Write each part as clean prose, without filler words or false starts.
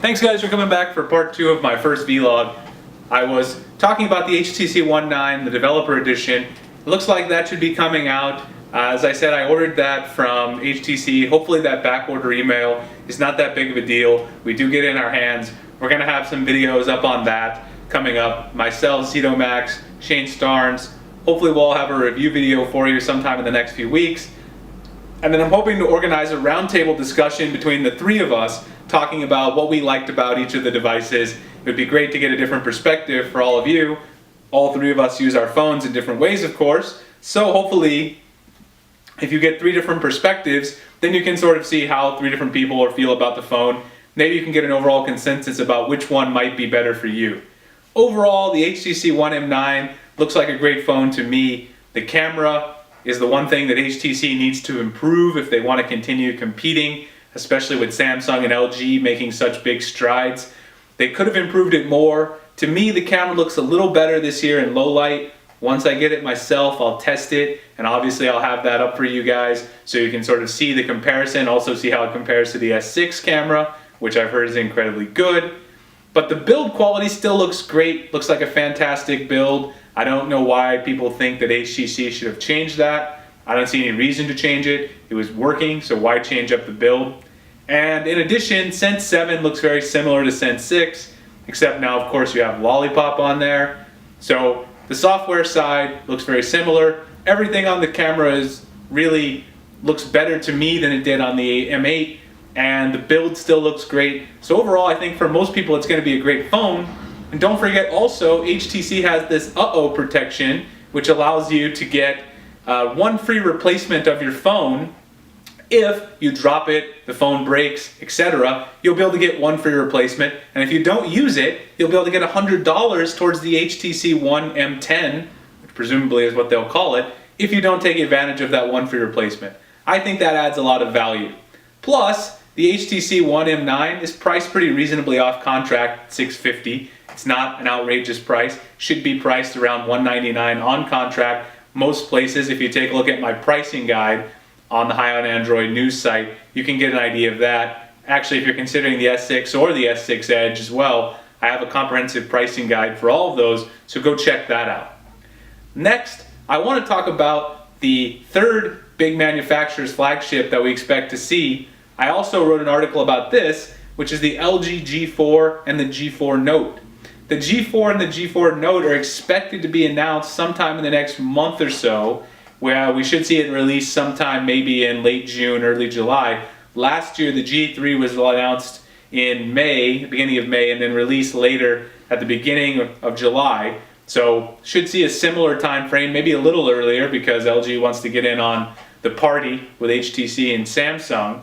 Thanks guys for coming back for part 2 of my first vlog. I was talking about the HTC One 9, the developer edition. It looks like that should be coming out. As I said, I ordered that from HTC. Hopefully that back order email is not that big of a deal. We do get it in our hands. We're going to have some videos up on that coming up. Myself, Cito Max, Shane Starnes. Hopefully we'll have a review video for you sometime in the next few weeks. And then I'm hoping to organize a roundtable discussion between the three of us talking about what we liked about each of the devices. It would be great to get a different perspective for all of you. All three of us use our phones in different ways, of course. So hopefully, if you get three different perspectives, then you can sort of see how three different people feel about the phone. Maybe you can get an overall consensus about which one might be better for you. Overall, the HTC One M9 looks like a great phone to me. The camera is the one thing that HTC needs to improve if they want to continue competing, especially with Samsung and LG making such big strides. They could have improved it more. To me, the camera looks a little better this year in low light. Once I get it myself, I'll test it, and obviously I'll have that up for you guys so you can sort of see the comparison, also see how it compares to the S6 camera, which I've heard is incredibly good. But the build quality still looks great, looks like a fantastic build. I don't know why people think that HTC should have changed that. I don't see any reason to change it. It was working, so why change up the build? And in addition, Sense 7 looks very similar to Sense 6, except now of course you have Lollipop on there. So the software side looks very similar. Everything on the camera really looks better to me than it did on the M8, and the build still looks great. So overall, I think for most people it's going to be a great phone. And don't forget also, HTC has this uh-oh protection, which allows you to get one free replacement of your phone. If you drop it, the phone breaks, etc., you'll be able to get one free replacement. And if you don't use it, you'll be able to get $100 towards the HTC One M10, which presumably is what they'll call it, if you don't take advantage of that one free replacement. I think that adds a lot of value. Plus, the HTC One M9 is priced pretty reasonably off contract, $650. It's not an outrageous price. Should be priced around $199 on contract. Most places, if you take a look at my pricing guide on the High on Android news site, you can get an idea of that. Actually, if you're considering the S6 or the S6 Edge as well, I have a comprehensive pricing guide for all of those, so go check that out. Next, I want to talk about the third big manufacturer's flagship that we expect to see. I also wrote an article about this, which is the LG G4 and the G4 Note. The G4 and the G4 Note are expected to be announced sometime in the next month or so, where we should see it released sometime maybe in late June, early July. Last year the G3 was announced in May, beginning of May, and then released later at the beginning of July. So should see a similar time frame, maybe a little earlier because LG wants to get in on the party with HTC and Samsung.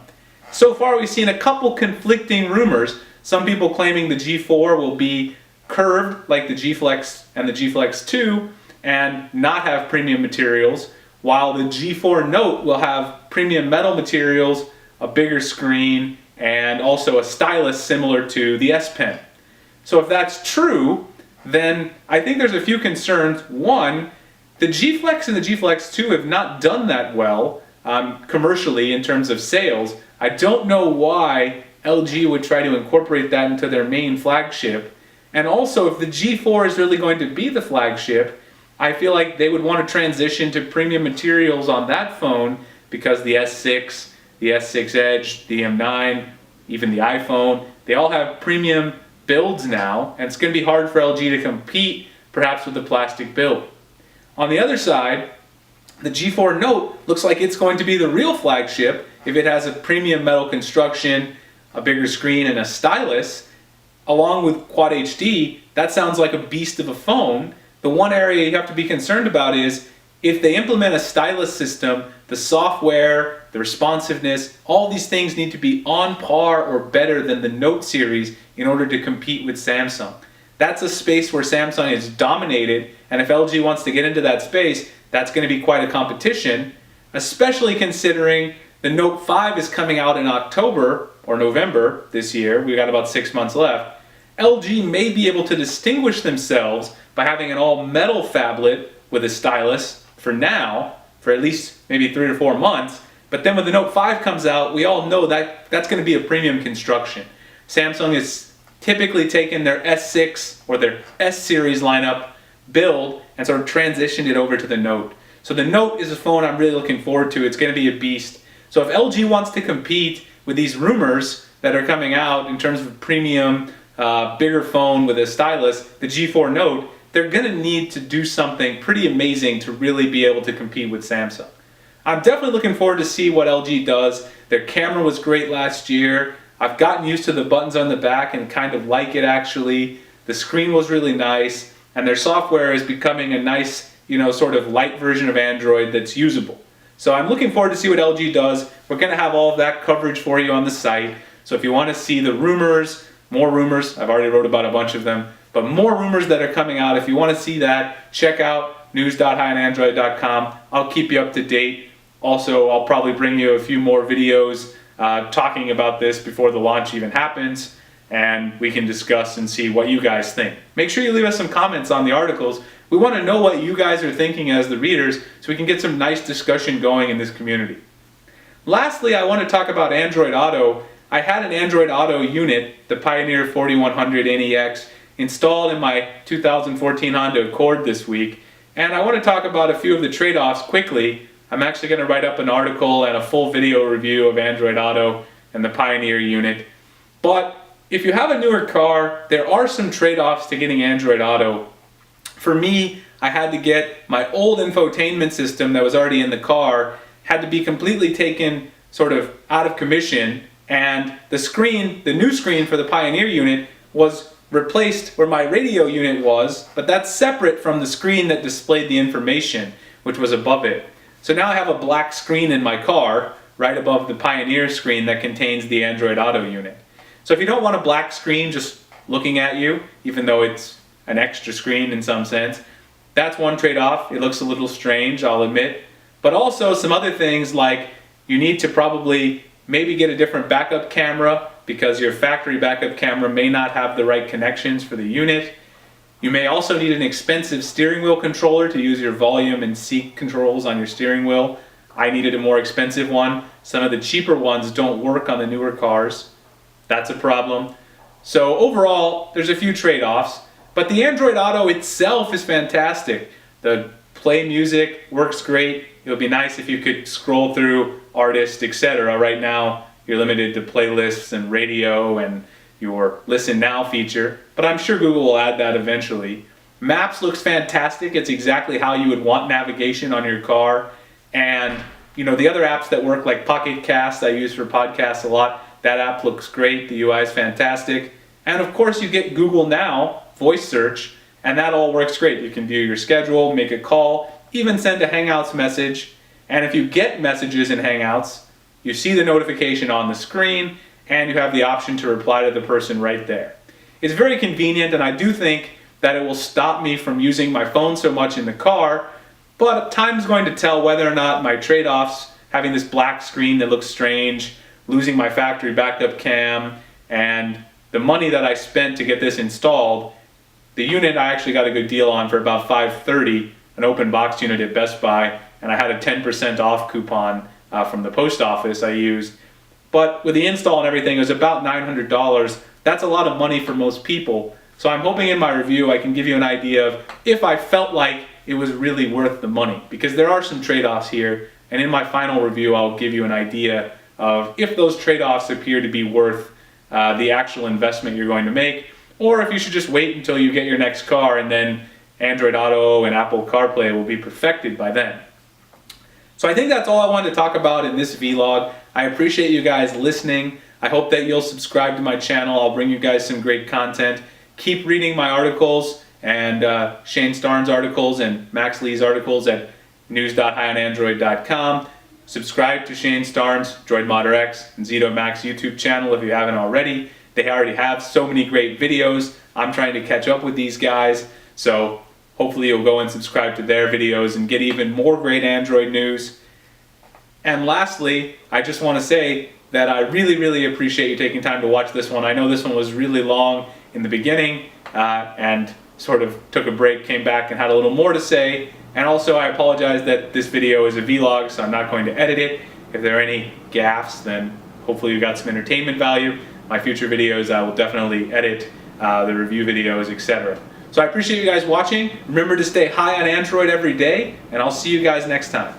So far we've seen a couple conflicting rumors. Some people claiming the G4 will be curved like the G Flex and the G Flex 2 and not have premium materials, while the G4 Note will have premium metal materials, a bigger screen, and also a stylus similar to the S Pen. So if that's true, then I think there's a few concerns. One, the G Flex and the G Flex 2 have not done that well commercially in terms of sales. I don't know why LG would try to incorporate that into their main flagship. And also, if the G4 is really going to be the flagship, I feel like they would want to transition to premium materials on that phone because the S6, the S6 Edge, the M9, even the iPhone, they all have premium builds now, and it's going to be hard for LG to compete perhaps with the plastic build. On the other side, the G4 Note looks like it's going to be the real flagship if it has a premium metal construction, a bigger screen, and a stylus. Along with Quad HD, that sounds like a beast of a phone. The one area you have to be concerned about is if they implement a stylus system, the software, the responsiveness, all these things need to be on par or better than the Note series in order to compete with Samsung. That's a space where Samsung is dominated, and if LG wants to get into that space, that's going to be quite a competition, especially considering the Note 5 is coming out in October or November this year. We've got about 6 months left. LG may be able to distinguish themselves by having an all-metal phablet with a stylus for now, for at least maybe 3 to 4 months. But then when the Note 5 comes out, we all know that that's going to be a premium construction. Samsung is typically taken their S6 or their S series lineup build and sort of transitioned it over to the Note. So the Note is a phone I'm really looking forward to. It's going to be a beast. So if LG wants to compete with these rumors that are coming out in terms of a premium, bigger phone with a stylus, the G4 Note, they're going to need to do something pretty amazing to really be able to compete with Samsung. I'm definitely looking forward to see what LG does. Their camera was great last year. I've gotten used to the buttons on the back and kind of like it actually. The screen was really nice, and their software is becoming a nice, sort of light version of Android that's usable. So I'm looking forward to see what LG does. We're going to have all of that coverage for you on the site. So if you want to see the rumors, more rumors, I've already wrote about a bunch of them, but more rumors that are coming out, if you want to see that, check out news.highandandroid.com. I'll keep you up to date. Also, I'll probably bring you a few more videos talking about this before the launch even happens, and we can discuss and see what you guys think. Make sure you leave us some comments on the articles. We want to know what you guys are thinking as the readers so we can get some nice discussion going in this community. Lastly, I want to talk about Android Auto. I had an Android Auto unit, the Pioneer 4100 NEX, installed in my 2014 Honda Accord this week, and I want to talk about a few of the trade-offs quickly. I'm actually going to write up an article and a full video review of Android Auto and the Pioneer unit. But if you have a newer car, there are some trade-offs to getting Android Auto. For me, I had to get my old infotainment system that was already in the car, had to be completely taken sort of out of commission, and the screen, the new screen for the Pioneer unit, was replaced where my radio unit was, but that's separate from the screen that displayed the information, which was above it. So now I have a black screen in my car, right above the Pioneer screen that contains the Android Auto unit. So if you don't want a black screen just looking at you, even though it's an extra screen in some sense, that's one trade-off. It looks a little strange, I'll admit. But also some other things like you need to probably maybe get a different backup camera because your factory backup camera may not have the right connections for the unit. You may also need an expensive steering wheel controller to use your volume and seat controls on your steering wheel. I needed a more expensive one. Some of the cheaper ones don't work on the newer cars. That's a problem. So overall, there's a few trade-offs, but the Android Auto itself is fantastic. The play music works great. It would be nice if you could scroll through artists, etc. Right now, you're limited to playlists and radio and your Listen Now feature, but I'm sure Google will add that eventually. Maps looks fantastic. It's exactly how you would want navigation on your car. And the other apps that work, like Pocket Cast, I use for podcasts a lot, that app looks great. The UI is fantastic. And of course you get Google Now, voice search, and that all works great. You can view your schedule, make a call, even send a Hangouts message. And if you get messages in Hangouts, you see the notification on the screen, and you have the option to reply to the person right there. It's very convenient, and I do think that it will stop me from using my phone so much in the car, but time's going to tell whether or not my trade-offs, having this black screen that looks strange, losing my factory backup cam, and the money that I spent to get this installed. The unit I actually got a good deal on for about $530, an open box unit at Best Buy, and I had a 10% off coupon from the post office I used. But with the install and everything, it was about $900. That's a lot of money for most people. So I'm hoping in my review I can give you an idea of if I felt like it was really worth the money, because there are some trade-offs here, and in my final review I'll give you an idea of if those trade-offs appear to be worth the actual investment you're going to make, or if you should just wait until you get your next car and then Android Auto and Apple CarPlay will be perfected by then. So I think that's all I wanted to talk about in this vlog. I appreciate you guys listening. I hope that you'll subscribe to my channel. I'll bring you guys some great content. Keep reading my articles and Shane Starnes' articles and Max Lee's articles at news.highandandroid.com. Subscribe to Shane Starnes, Droid Modder X, and Zito Max YouTube channel if you haven't already. They already have so many great videos. I'm trying to catch up with these guys, so hopefully you'll go and subscribe to their videos and get even more great Android news. And lastly, I just want to say that I really appreciate you taking time to watch this one. I know this one was really long in the beginning and sort of took a break, came back and had a little more to say. And also I apologize that this video is a vlog, so I'm not going to edit it. If there are any gaffes, then hopefully you got some entertainment value. my future videos, I will definitely edit the review videos, etc. So I appreciate you guys watching. Remember to stay high on Android every day, and I'll see you guys next time.